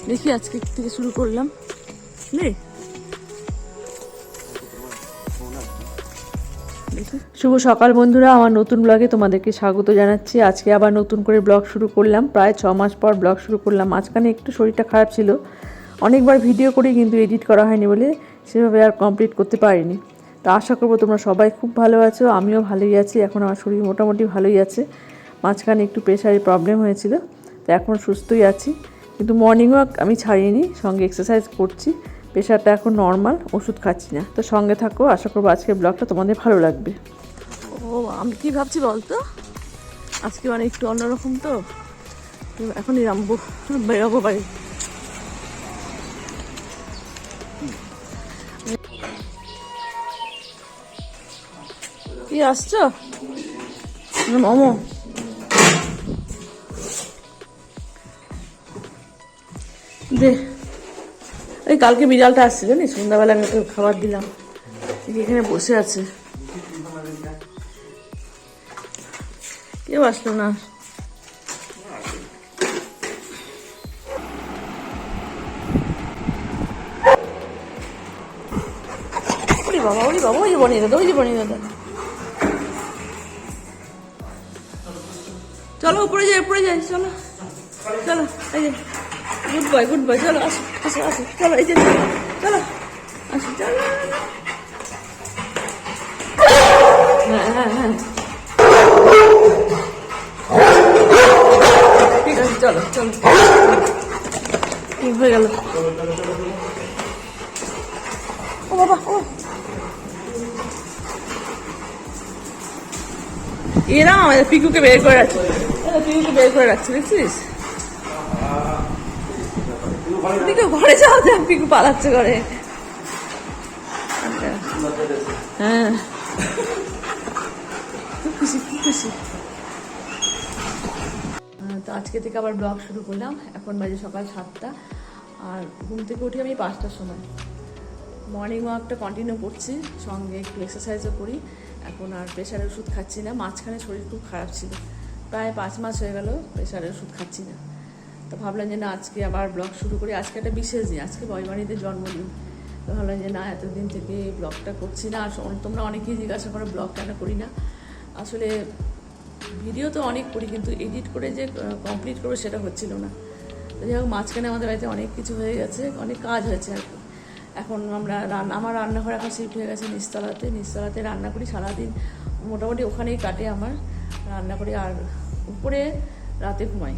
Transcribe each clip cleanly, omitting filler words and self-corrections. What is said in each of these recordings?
দেখি আজকে থেকে শুরু করলাম। শুভ সকাল বন্ধুরা, আমার নতুন ব্লগে তোমাদেরকে স্বাগত জানাচ্ছি। আজকে আবার নতুন করে ব্লগ শুরু করলাম, প্রায় 6 মাস পর ব্লগ শুরু করলাম। মাঝখানে একটু শরীরটা খারাপ ছিল, অনেকবার ভিডিও করি কিন্তু এডিট করা হয়নি বলে সেভাবে আর কমপ্লিট করতে পারিনি। তো আশা করবো তোমরা সবাই খুব ভালো আছো, আমিও ভালোই আছি। এখন আমার শরীর মোটামুটি ভালোই আছে। মাঝখানে একটু প্রেশারের প্রবলেম হয়েছিল, তো এখন সুস্থই আছি। কিন্তু মর্নিং ওয়াক আমি ছাড়িনি, সঙ্গে এক্সারসাইজ করছি। প্রেশারটা এখন নর্মাল, ওষুধ খাচ্ছি না। তো সঙ্গে থাকো, আশা করবো আজকের ব্লগটা তোমাদের ভালো লাগবে। ও আমি কি ভাবছি বলতো, আজকে মানে একটু অন্যরকম, তো এখনই নামবো, বেরোবো বাড়ি। কি আসছো? মোমো দে। এই কালকে বিড়ালটা আসছে জানিস, সন্ধ্যাবেলা আমি ওকে খাবার দিলাম, এখানে বসে আছে। কেউ আসলো না। বাবা ওই বাবা, ওই যে বনিয়ে দাদা, ওই যে বনিয়ে দাদা। চলো উপরে যাই, উপরে যাই, চলো চলো। এই যে গুড বয়, গুড বয়, চলো আসো আসো আসো, চলো এই যে চলো আসো, চলো। হ্যাঁ হ্যাঁ হ্যাঁ ঠিক আছে, চলো চলো। ঠিক হয়ে গেল। ও বাবা, ও এরা আমাদের পিকুকে বের করে রাখছে, পিকুকে বের করে রাখছে, দেখছিস? পিকু ঘরে যাও, পিকু পালাচ্ছে ঘরে। হ্যাঁ খুব খুশি, খুব খুশি। তো আজকে থেকে আবার ব্লগ শুরু করলাম। এখন বাজে সকাল 7টা, আর ঘুম থেকে উঠি আমি 5টার সময়। মর্নিং ওয়াকটা কন্টিনিউ করছি, সঙ্গে একটু এক্সারসাইজও করি। এখন আর প্রেশারের ওষুধ খাচ্ছি না। মাঝখানে শরীর খুব খারাপ ছিল, প্রায় 5 মাস হয়ে গেল প্রেশারের ওষুধ খাচ্ছি না। তো ভাবলাম যে না, আজকে আবার ব্লগ শুরু করি। আজকে একটা বিশেষ দিন, আজকে বয়বাণীদের জন্মদিন। তো ভাবলাম যে না, এতদিন থেকে ব্লগটা করছি না। আর তোমরা অনেকেই জিজ্ঞাসা করো ব্লগ কেন করি না। আসলে ভিডিও তো অনেক করি, কিন্তু এডিট করে যে কমপ্লিট করবো সেটা হচ্ছিল না। তো যাই হোক, মাঝখানে আমাদের বাড়িতে অনেক কিছু হয়ে গেছে, অনেক কাজ হয়েছে আর কি। এখন আমার রান্নাঘর এখন শিফট হয়ে গেছে নিচতলাতে রান্না করি সারাদিন, মোটামুটি ওখানেই কাটে আমার রান্না করি। আর উপরে রাতে ঘুমাই।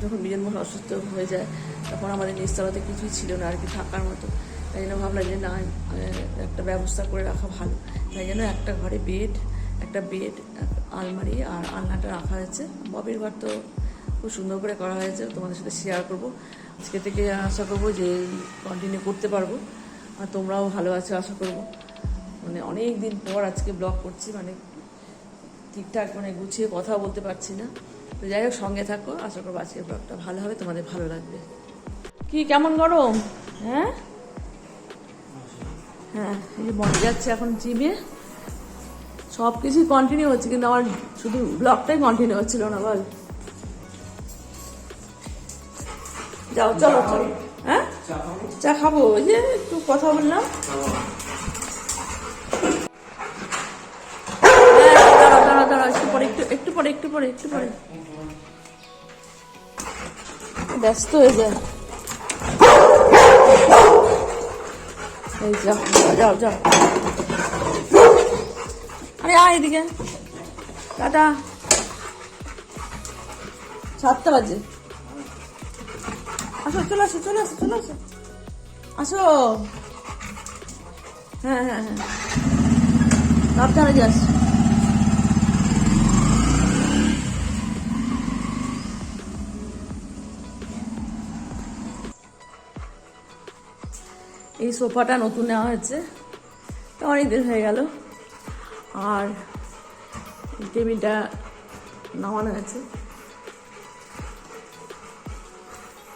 যখন বিজন মশা অসুস্থ হয়ে যায় তখন আমাদের নিচতলাতে কিছুই ছিল না আর কি থাকার মতো। তাই জন্য ভাবলাম যে না, একটা ব্যবস্থা করে রাখা ভালো। তাই জন্য একটা ঘরে একটা বেড, আলমারি আর আলনাটা রাখা হয়েছে। ববির ঘর তো খুব সুন্দর করে করা হয়েছে, তোমাদের সাথে শেয়ার করবো। আজকে থেকে আশা করবো যে কন্টিনিউ করতে পারবো, আর তোমরাও ভালো আছো আশা করবো। মানে অনেক দিন পর আজকে ব্লগ করছি, মানে ঠিকঠাক মানে গুছিয়ে কথা বলতে পারছি না। তো যাই হোক, সঙ্গে থাকো, আশা করবো আজকের ব্লগটা ভালো হবে, তোমাদের ভালো লাগবে। কি কেমন গরম? হ্যাঁ হ্যাঁ, এই যে মনে যাচ্ছে এখন জিমে, সব কিছুই কন্টিনিউ হচ্ছে, কিন্তু আমার শুধু ব্লগটাই কন্টিনিউ হচ্ছিল না। বল যাও, চলো চলো। হ্যাঁ চা খাবো, ওই যে একটু কথা বললাম। দাঁড়া দাঁড়া, একটু পরে ব্যস্ত হয়ে যায়। এই যাও যাও যাও, আরে আয় এদিকে, টাটা। 7টা বাজে, আসো, চলে আসো আসো। হ্যাঁ হ্যাঁ হ্যাঁ, সাবধানে যাস। এই সোফাটা নতুন নেওয়া হয়েছে, তো অনেক দিন হয়ে গেল। আর টেবিলটা নামানো হয়েছে।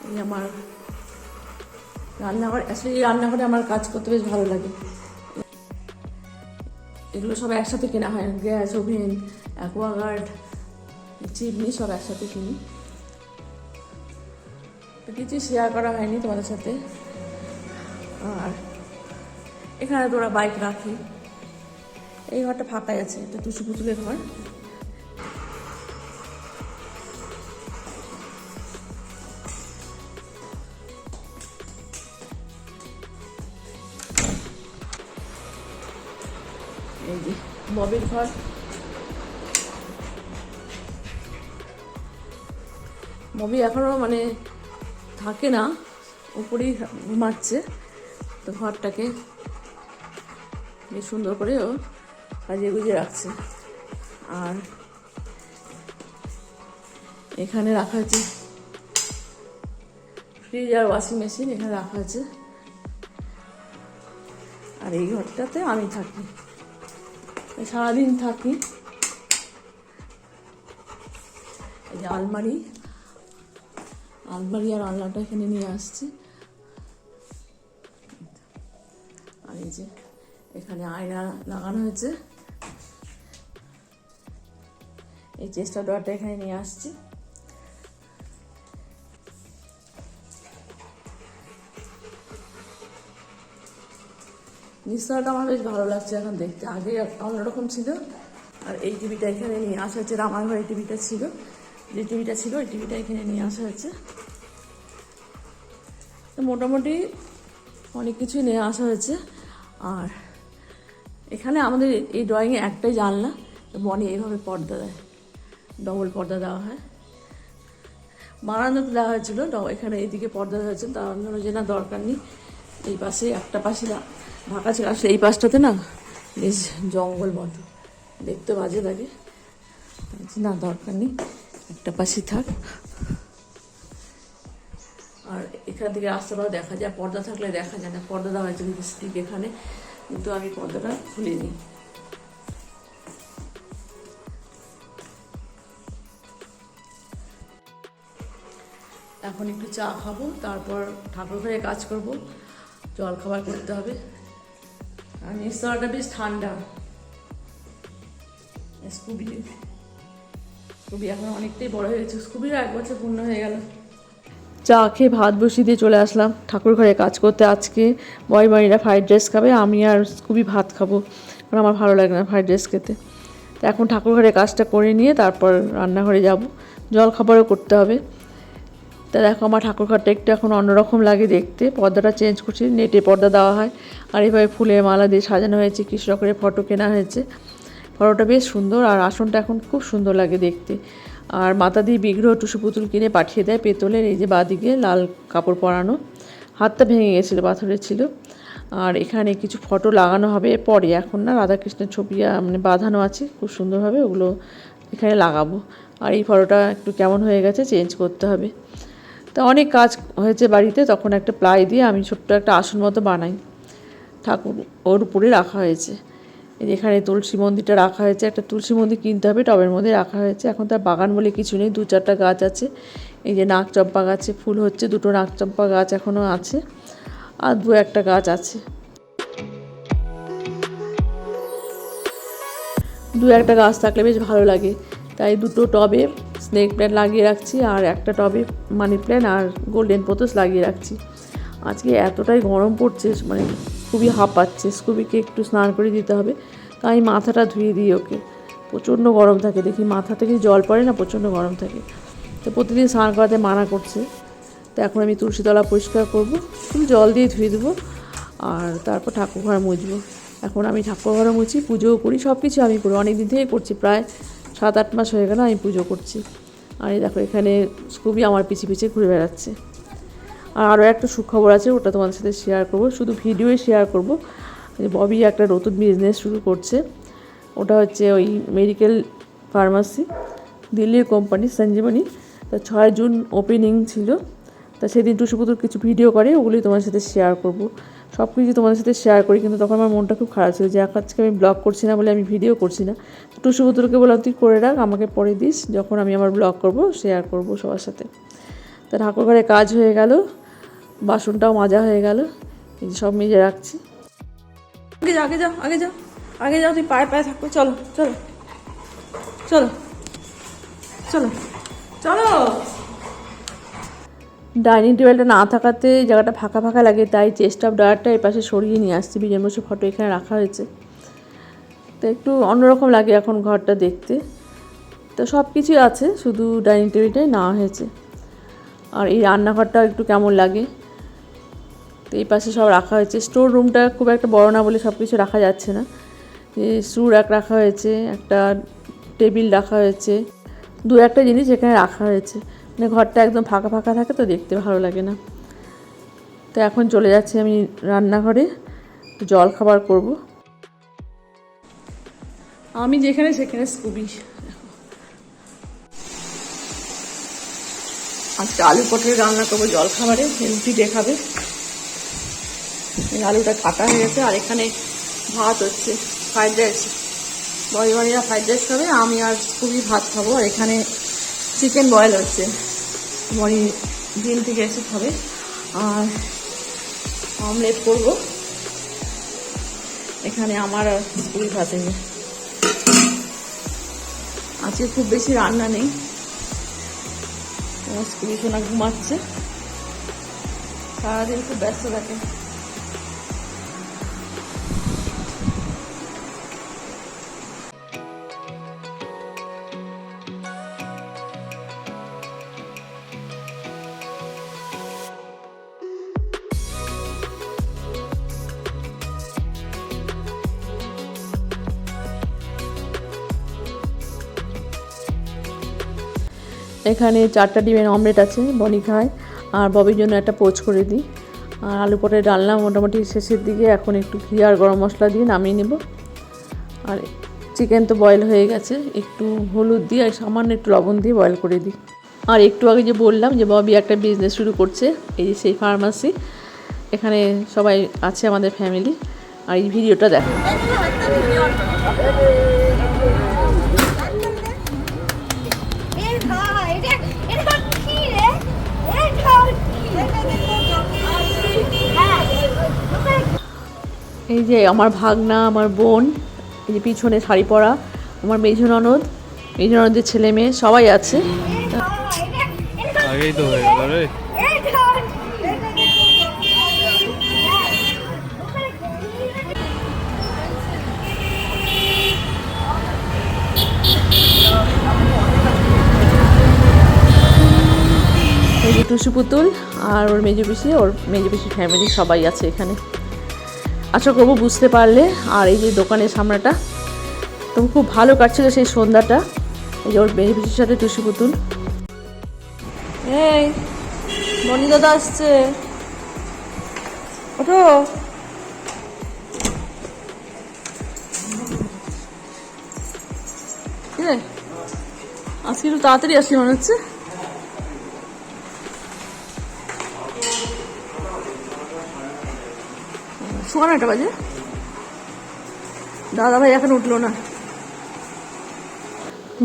এই আমার রান্নাঘর, আসলে এই রান্নাঘরে আমার কাজ করতে বেশ ভালো লাগে। এগুলো সব একসাথে কেনা হয়, গ্যাস, ওভেন, অ্যাকোয়াগার্ড, চিমনি সব একসাথে কিনি। তো কিছু শেয়ার করা হয়নি তোমাদের সাথে। আর এখানে তো ওরা বাইক রাখি, এই ঘরটা ফাঁকাই আছে, এটা টুসু পুতুলের ঘর। এই যে ববির ঘর, ববি এখনো মানে থাকে না, উপরেই ঘুমাচ্ছে। তো ঘরটাকে বেশ সুন্দর করে ও সাজিয়ে গুজিয়ে রাখছে। আর এখানে রাখা আছে ফ্রিজ আর ওয়াশিং মেশিন, এখানে রাখা আছে। আর এই ঘরটাতে আমি থাকি, সারাদিন থাকি। এই যে আলমারি আর আলনাটা এখানে নিয়ে আসছি। আর এই যে এখানে আয়না লাগানো হয়েছে, এই চেষ্টা ডোরটা এখানে নিয়ে আসছি। নিস্তলাটা আমার বেশ ভালো লাগছে এখন দেখতে, আগে অন্যরকম ছিল। আর এই টিভিটা এখানে নিয়ে আসা হচ্ছে, আমার ঘরে টিভিটা ছিল, যে টিভিটা ছিল ওই টিভিটা এখানে নিয়ে আসা হয়েছে। তো মোটামুটি অনেক কিছুই নিয়ে আসা হয়েছে। আর এখানে আমাদের এই ড্রয়িংয়ে একটাই জানলা, বনে এইভাবে পর্দা দেয়, ডবল পর্দা দেওয়া হয়। বারান্দাতে দেওয়া হয়েছিল, এখানে এইদিকে পর্দা দেওয়া হয়েছিল, তার জন্য যে না দরকার নেই। এই পাশে একটা পাশে ঢাকা ছিল, আসলে এই পাশটাতে না বেশ জঙ্গল মতো দেখতে বাজে লাগে, না দরকার নেই, একটা পাশে থাক। আর এখান থেকে রাস্তাটাও দেখা যায়, পর্দা থাকলে দেখা যায় না, পর্দা দেওয়া হয়েছে ঠিক এখানে, কিন্তু আমি পর্দাটা খুলিনি। এখন একটু চা খাবো, তারপর ঠাকুর ঘরে কাজ করব, জল খাবার করতে হবে। আর নিস্তলাটা বেশ ঠান্ডা। স্কুবি এখন অনেকটাই বড় হয়েছে, স্কুবিরও 1 বছর পূর্ণ হয়ে গেল। চা খেয়ে ভাত বসিয়ে দিয়ে চলে আসলাম ঠাকুর ঘরে কাজ করতে। আজকে বয়মানিরা ফ্রাইড রাইস খাবে, আমি আর স্কুবি ভাত খাবো, কারণ আমার ভালো লাগে না ফ্রাইড রাইস খেতে। তো এখন ঠাকুর ঘরে কাজটা করে নিয়ে তারপর রান্নাঘরে যাব, জল খাবারও করতে হবে। তা দেখো আমার ঠাকুর ঘরটা একটু এখন অন্যরকম লাগে দেখতে, পর্দাটা চেঞ্জ করছি, নেটে পর্দা দেওয়া হয়। আর এভাবে ফুলের মালা দিয়ে সাজানো হয়েছে, কৃষ্ণ করে ফটো কেনা হয়েছে, ফটোটা বেশ সুন্দর। আর আসনটা এখন খুব সুন্দর লাগে দেখতে। আর মাথা দিয়ে বিগ্রহ টুসু পুতুল কিনে পাঠিয়ে দেয় পেতলের, এই যে বাদিকে লাল কাপড় পরানো, হাতটা ভেঙে গেছিলো, পাথরের ছিল। আর এখানে কিছু ফটো লাগানো হবে পরে, এখন না রাধাকৃষ্ণের ছবি মানে বাঁধানো আছে খুব সুন্দরভাবে, ওগুলো এখানে লাগাবো। আর এই ফটোটা একটু কেমন হয়ে গেছে, চেঞ্জ করতে হবে। তা অনেক কাজ হয়েছে বাড়িতে, তখন একটা প্লাই দিয়ে আমি ছোট্ট একটা আসন মতো বানাই, ঠাকুর ওর উপরে রাখা হয়েছে। এখানে তুলসী মন্দিরটা রাখা হয়েছে, একটা তুলসী মন্দির কিনতে হবে, টবের মধ্যে রাখা হয়েছে। এখন তার বাগান বলে কিছু নেই, 2-4টা গাছ আছে। এই যে নাকচম্পা গাছে ফুল হচ্ছে, 2টো নাকচম্পা গাছ এখনও আছে, আর 2-1টা গাছ আছে। 2-1টা গাছ থাকলে বেশ ভালো লাগে, তাই 2টো টবে স্নেক প্ল্যান্ট লাগিয়ে রাখছি, আর একটা টবে মানি প্ল্যান্ট আর গোল্ডেন পোথস লাগিয়ে রাখছি। আজকে এতটাই গরম পড়ছে, মানে খুবই হাঁপাচ্ছে, স্কুবিকে একটু স্নান করে দিতে হবে, তাই মাথাটা ধুয়ে দিই ওকে, প্রচণ্ড গরম থাকে, দেখি মাথা থেকে জল পড়ে না, প্রচণ্ড গরম থাকে। তো প্রতিদিন স্নান করাতে মানা করছে। তো এখন আমি তুলসীতলা পরিষ্কার করবো, শুধু জল দিয়ে ধুয়ে দেবো, আর তারপর ঠাকুর ঘর মুছবো। এখন আমি ঠাকুর ঘরে মুছি, পুজোও করি, সব কিছু আমি করি, অনেক দিন থেকে করছি, প্রায় 7-8 মাস হয়ে গেল আমি পুজো করছি। আর এই দেখো এখানে স্কুবি আমার পিছে পিছে ঘুরে বেড়াচ্ছে। আর আরও একটা সুখবর আছে, ওটা তোমাদের সাথে শেয়ার করবো, শুধু ভিডিওই শেয়ার করবো। ববি একটা নতুন বিজনেস শুরু করছে, ওটা হচ্ছে ওই মেডিকেল ফার্মাসি, দিল্লির কোম্পানি সঞ্জীবনী। তা 6 জুন ওপেনিং ছিল, তা সেদিন টুসু পুতুল কিছু ভিডিও করে, ওগুলোই তোমাদের সাথে শেয়ার করবো। সব কিছু তোমাদের সাথে শেয়ার করি, কিন্তু তখন আমার মনটা খুব খারাপ ছিল যে আজকে আমি ব্লগ করছি না বলে আমি ভিডিও করছি না। টুসু পুতুলকে বললাম তুই করে রাখ, আমাকে পরে দিস, যখন আমি আমার ব্লগ করব শেয়ার করব সবার সাথে। তা ঠাকুর ঘরে কাজ হয়ে গেল, বাসনটাও মাজা হয়ে গেল, এই সব মেজে রাখছি। আগে যাও আগে যাও আগে যাও আগে যাও, তুই পায়ে পায়ে থাকো, চলো চলো চলো চলো চলো। ডাইনিং টেবিলটা না থাকাতে জায়গাটা ফাঁকা ফাঁকা লাগে, তাই চেস্ট অফ ড্রয়ারটা এই পাশে সরিয়ে নিয়ে আসছি। বিজন বসে ফটো এখানে রাখা হয়েছে, তো একটু অন্যরকম লাগে এখন ঘরটা দেখতে। তো সব কিছুই আছে, শুধু ডাইনিং টেবিলটাই নেওয়া হয়েছে। আর এই রান্নাঘরটা একটু কেমন লাগে, তো এই পাশে সব রাখা হয়েছে। স্টোর রুমটা খুব একটা বড় না বলে সব কিছু রাখা যাচ্ছে না। শু র্যাক রাখা হয়েছে, একটা টেবিল রাখা হয়েছে, দু একটা জিনিস এখানে রাখা হয়েছে। মানে ঘরটা একদম ফাঁকা ফাঁকা থাকে, তো দেখতে ভালো লাগে না। তো এখন চলে যাচ্ছি আমি রান্নাঘরে, জল খাবার করব। আমি যেখানে সেখানে স্কুবি। আজকে আলু পটলের রান্না করবো জল খাবারে, রুটি দেখাবে। আলুটা কাটা হয়ে গেছে, আর এখানে ভাত হচ্ছে, ফ্রাইড রাইস। বড়িরা ফ্রাইড রাইস খাবে, আমি আর খুবই ভাত খাবো। আর এখানে চিকেন বয়েল হচ্ছে, বড়ি ডিম থেকে এসে খাবে। আর অমলেট করবো এখানে আমার আর খুবই ভাতে নেই। আজকে খুব বেশি রান্না নেই, স্কুলে সোনা ঘুমাচ্ছে, সারাদিন খুব ব্যস্ত থাকে। এখানে 4টা ডিমের অমলেট আছে, বনি খায়। আর ববির জন্য একটা পোচ করে দিই। আর আলু পটের ডালনা মোটামুটি শেষের দিকে, এখন একটু ঘি আর গরম মশলা দিয়ে নামিয়ে নেব। আর চিকেন তো বয়েল হয়ে গেছে, একটু হলুদ দিয়ে আর সামান্য একটু লবণ দিয়ে বয়েল করে দিই। আর একটু আগে যে বললাম যে ববি একটা বিজনেস শুরু করছে, এই যে সেই ফার্মাসি। এখানে সবাই আছে আমাদের ফ্যামিলি। আর এই ভিডিওটা দেখো। এই যে আমার ভাগনা, আমার বোন, এই যে পিছনে শাড়ি পরা আমার মেজো ননদ, মেজো ননদের ছেলে মেয়ে সবাই আছে। আগেই তো হয়ে গেল রে। এই যে টুসু পুতুল আর ওর মেজো পিসি, ওর মেজো পিসি ফ্যামিলি সবাই আছে এখানে। আশা করবো বুঝতে পারলে। আর এই যে দোকানের সামনেটা তো খুব ভালো কাটছিল সেই সন্ধ্যাটা। এই যে ওর মেজো পিসির সাথে টুসু পুতুল। এই বনি দাদা আসছে, ওঠো। আজকে একটু তাড়াতাড়ি আসছি মনে হচ্ছে। শোয়া 9টা বাজে, দাদা ভাই এখন উঠলো না।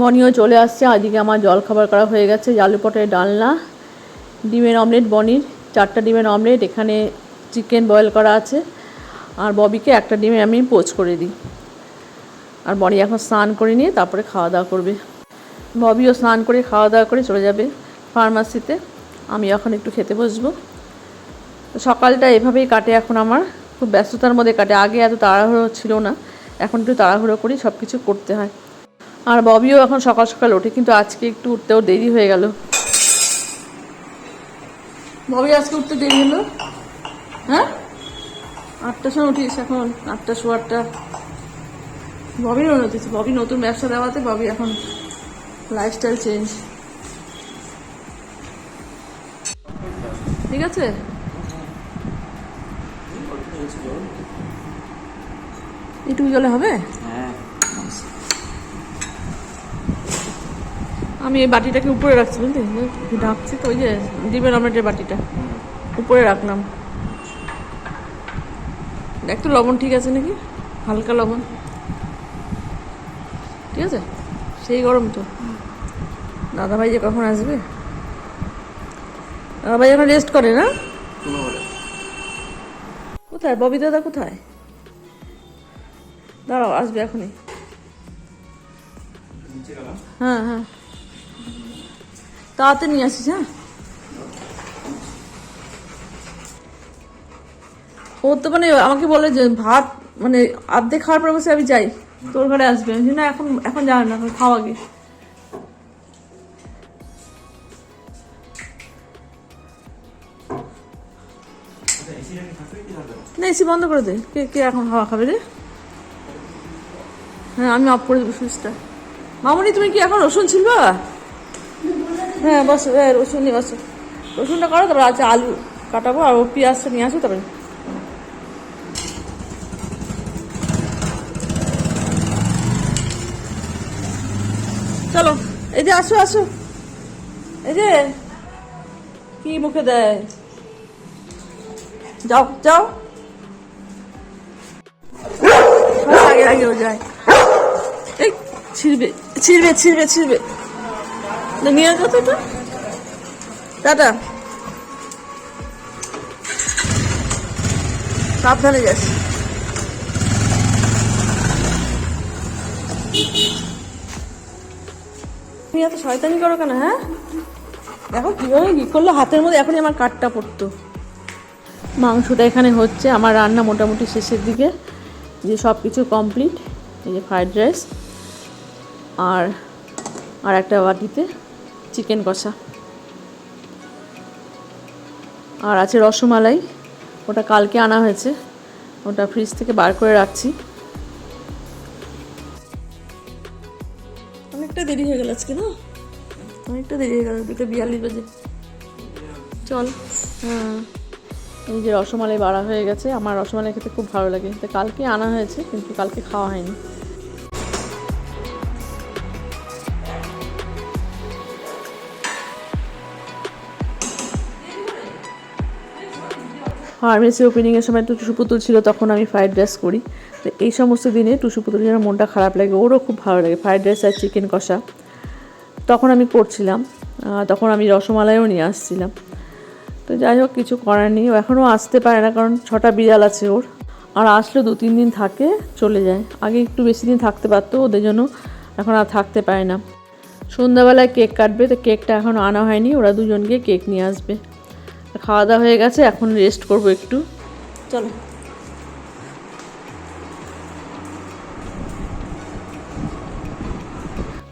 বনিও চলে আসছে। আজকে আমার জল খাবার করা হয়ে গেছে। আলু পটের ডালনা, ডিমের অমলেট, বনির 4টা ডিমের অমলেট, এখানে চিকেন বয়েল করা আছে। আর ববিকে একটা ডিমে আমি পোচ করে দিই। আর বনি এখন স্নান করে নিয়ে তারপরে খাওয়া দাওয়া করবে। ববিও স্নান করে খাওয়া দাওয়া করে চলে যাবে ফার্মাসিতে। আমি এখন একটু খেতে বসবো। সকালটা এভাবেই কাটে এখন আমার, খুব ব্যস্ততার মধ্যে কাটে। আগে এত তাড়াহুড়ো ছিল না, এখন একটু তাড়াহুড়ো করি, সব কিছু করতে হয়। আর ববিও এখন সকাল সকাল ওঠে, কিন্তু আজকে একটু উঠতেও দেরি হয়ে গেল। ববি আজকে উঠতে দেরি হলো। হ্যাঁ, 8টার সময় উঠিস, এখন 8টা 8:15। ববির উন্নতি, ববি নতুন ব্যবসা দেওয়াতে ববি এখন লাইফস্টাইল চেঞ্জ। ঠিক আছে, এইটুকু জলে হবে। আমি এই বাটিটাকে উপরে রাখছি, বুঝলি, ঢাকছি তো। ওই যে ডিমের অমলেটের বাটিটা উপরে রাখলাম। দেখ তো লবণ ঠিক আছে নাকি, হালকা লবণ ঠিক আছে। সেই গরম তো। দাদাভাই যে কখন আসবে? দাদাভাই এখন রেস্ট করে না? কোথায় ববি দাদা, কোথায়? দাঁড়াও, আসবে এখনই। হ্যাঁ হ্যাঁ, তাড়াতাড়ি নিয়ে আসিস। হ্যাঁ ওর তো মানে আমাকে বলে যে ভাত মানে অর্ধেক খাওয়ার পর বসে আমি যাই, তোর ঘরে আসবে। আমি বলছি, না এখন এখন যাও না, এখন খাওয়া আগে। না এসি বন্ধ করে দে, কে কে এখন হাওয়া খাবে রে? হ্যাঁ আমি অফ করে দেবো সুইচটা। মামনি তুমি কি এখন রসুন ছিল? হ্যাঁ বসো, হ্যাঁ রসুন নিয়ে বসো, রসুনটা করো, তারপর আছে আলু কাটাবো আর ও পেঁয়াজটা নিয়ে আসো তারপরে। চলো এই যে আসো আসো, এই যে কি মুখে দেয়, যাও যাও, আগে আগে ও যায়, এই ছিড়বে ছিড়বে ছিড়বে ছিড়বে, নিয়ে যাও তো, টাটা, সাবধানে যাস। তুমি এত শয়তানি করো কেন? হ্যাঁ দেখো কিভাবে কি করলো হাতের মধ্যে, এখনই আমার কাঠটা পড়তো। মাংসটা এখানে হচ্ছে, আমার রান্না মোটামুটি শেষের দিকে, যে সব কিছু কমপ্লিট। এই যে ফ্রাইড রাইস আর আর একটা বাটিতে চিকেন কষা, আর আছে রসমালাই, ওটা কালকে আনা হয়েছে, ওটা ফ্রিজ থেকে বার করে রাখছি। অনেকটা দেরি হয়ে গেল আজকে, না অনেকটা দেরি হয়ে গেল, 2:42 বাজে। চল, হ্যাঁ এই যে রসমালাই বাড়া হয়ে গেছে, আমার রসমালাই খেতে খুব ভালো লাগে, তো কালকে আনা হয়েছে কিন্তু কালকে খাওয়া হয়নি। ফার্মেসি ওপেনিংয়ের সময় তো টুসু পুতুল ছিল, তখন আমি ফ্রাইড রাইস করি। তো এই সমস্ত দিনে টুসু পুতুল যেন মনটা খারাপ লাগে, ওরও খুব ভালো লাগে ফ্রাইড রাইস আর চিকেন কষা, তখন আমি করছিলাম, তখন আমি রসমালাইও নিয়ে আসছিলাম। তো যাই হোক কিছু করার নেই, এখনও আসতে পারে না কারণ 6টা বিড়াল আছে ওর, আর আসলে 2-3 দিন থাকে চলে যায়। আগে একটু বেশি দিন থাকতে পারতো, ওদের জন্য এখন আর থাকতে পারে না। সন্ধ্যাবেলায় কেক কাটবে, তো কেকটা এখনও আনা হয়নি, ওরা দুজন গিয়ে কেক নিয়ে আসবে। খাওয়া দাওয়া হয়ে গেছে, এখন রেস্ট করব একটু। চলো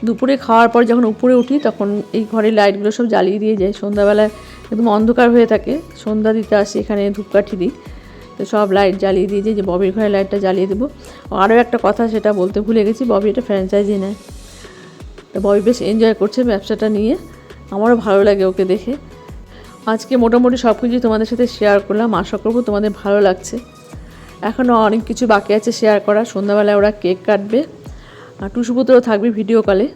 দুপুরে খাওয়ার পর যখন উপরে উঠি তখন এই ঘরের লাইটগুলো সব জ্বালিয়ে দিয়ে যায়, সন্ধ্যাবেলায় একদম অন্ধকার হয়ে থাকে, সন্ধ্যা দিতে আসি এখানে ধূপকাঠি দিই, তো সব লাইট জ্বালিয়ে দিয়ে যে ববির ঘরে লাইটটা জ্বালিয়ে দেবো। আরও একটা কথা সেটা বলতে ভুলে গেছি, ববি এটা ফ্র্যাঞ্চাইজি নেয়, তো ববি বেশ এনজয় করছে ব্যবসাটা নিয়ে, আমারও ভালো লাগে ওকে দেখে। আজকে মোটামুটি সব কিছুই তোমাদের সাথে শেয়ার করলাম, আশা করবো তোমাদের ভালো লাগছে। এখনও অনেক কিছু বাকি আছে শেয়ার করা। সন্ধ্যাবেলায় ওরা কেক কাটবে, আর টুসুপুত্রও থাকবে ভিডিও কলে,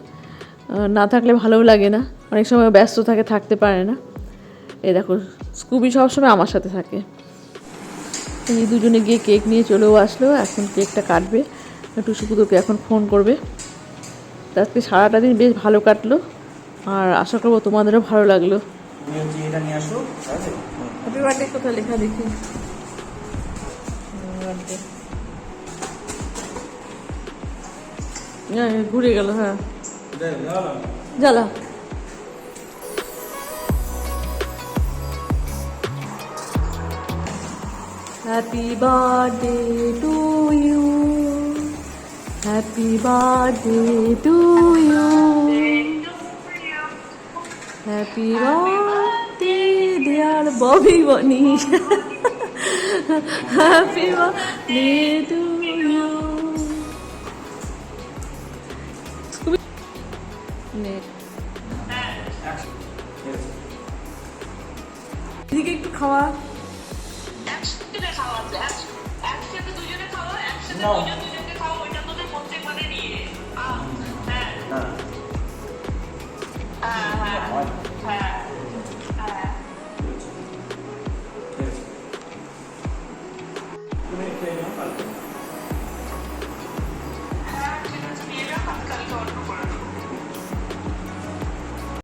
না থাকলে ভালোও লাগে না, অনেক সময় ব্যস্ত থাকে, থাকতে পারে না। এই দেখো স্কুবি সবসময় আমার সাথে থাকে। এই দুজনে গিয়ে কেক নিয়ে চলেও আসলো, এখন কেকটা কাটবে, টুসুপুত্রকে এখন ফোন করবে। আজকে সারাটা দিন বেশ ভালো কাটলো, আর আশা করবো তোমাদেরও ভালো লাগলো। হ্যাপি বার্থডে কোথায় লেখা দেখি, ঘুরে গেল। হ্যাঁ জ্বালা, happy birthday to you, happy birthday to you, happy birthday dear Bobby Bonny, happy birthday to you. এদিকে একটু খাওয়া, একসাথে দুজনে খাওয়া, একসাথে দুজনে